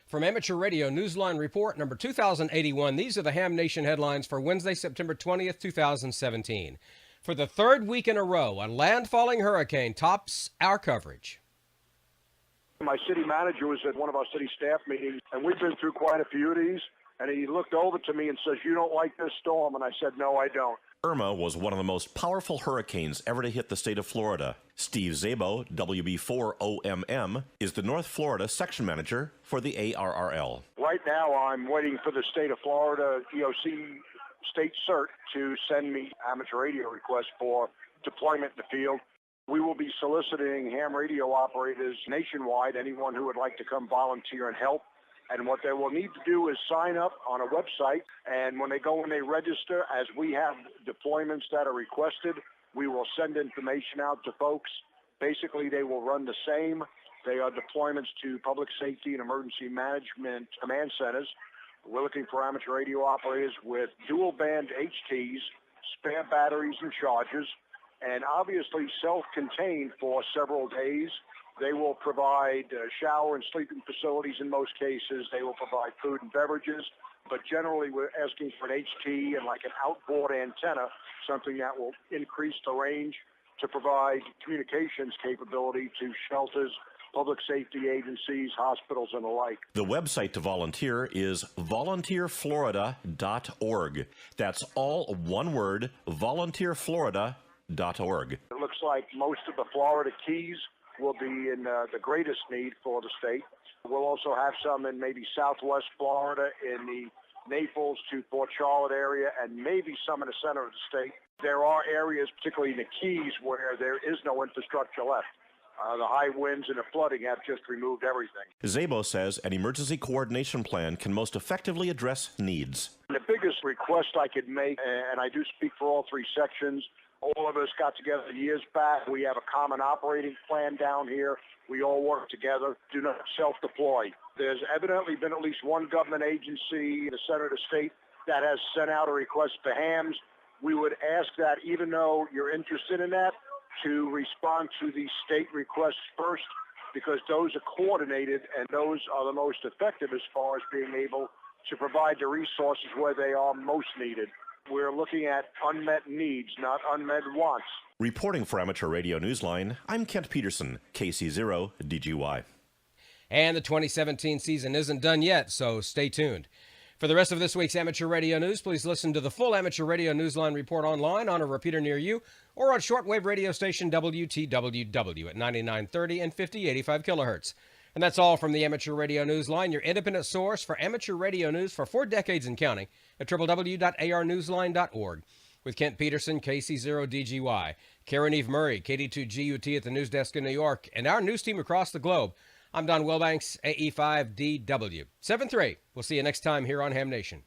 From Amateur Radio Newsline Report number 2081, these are the Ham Nation headlines for Wednesday, September 20th, 2017. For the third week in a row, a landfalling hurricane tops our coverage. My city manager was at one of our city staff meetings, and we've been through quite a few of these, and he looked over to me and says, "You don't like this storm?" And I said, "No, I don't." Irma was one of the most powerful hurricanes ever to hit the state of Florida. Steve Szabo, WB4OMM, is the North Florida section manager for the ARRL. Right now, I'm waiting for the state of Florida EOC state cert to send me amateur radio requests for deployment in the field. We will be soliciting ham radio operators nationwide, anyone who would like to come volunteer and help. And what they will need to do is sign up on a website, and when they go and they register, as we have deployments that are requested, we will send information out to folks. Basically, they will run the same. They are deployments to public safety and emergency management command centers. We're looking for amateur radio operators with dual band HTs, spare batteries and chargers, and obviously self-contained for several days. They will provide shower and sleeping facilities in most cases. They will provide food and beverages. But generally, we're asking for an HT and like an outboard antenna, something that will increase the range to provide communications capability to shelters, public safety agencies, hospitals, and the like. The website to volunteer is volunteerflorida.org. That's all one word, volunteerflorida.org. It looks like most of the Florida Keys will be in the greatest need for the state. We'll also have some in maybe southwest Florida, in the Naples to Port Charlotte area, and maybe some in the center of the state. There are areas, particularly in the Keys, where there is no infrastructure left. The high winds and the flooding have just removed everything. Szabo says an emergency coordination plan can most effectively address needs. The biggest request I could make, and I do speak for all three sections, all of us got together years back. We have a common operating plan down here. We all work together, do not self-deploy. There's evidently been at least one government agency in the center of the state that has sent out a request for hams. We would ask that, even though you're interested in that, to respond to the state requests first, because those are coordinated and those are the most effective as far as being able to provide the resources where they are most needed. We're looking at unmet needs, not unmet wants. Reporting for Amateur Radio Newsline, I'm Kent Peterson, KC0DGY. And the 2017 season isn't done yet, so stay tuned. For the rest of this week's Amateur Radio News, please listen to the full Amateur Radio Newsline report online on a repeater near you or on shortwave radio station WTWW at 9930 and 5085 kilohertz. And that's all from the Amateur Radio Newsline, your independent source for amateur radio news for 4 decades and counting at www.arnewsline.org. With Kent Peterson, KC0DGY, Karen Eve Murray, KD2GUT at the news desk in New York, and our news team across the globe, I'm Don Wilbanks, AE5DW. 7-3. We'll see you next time here on Ham Nation.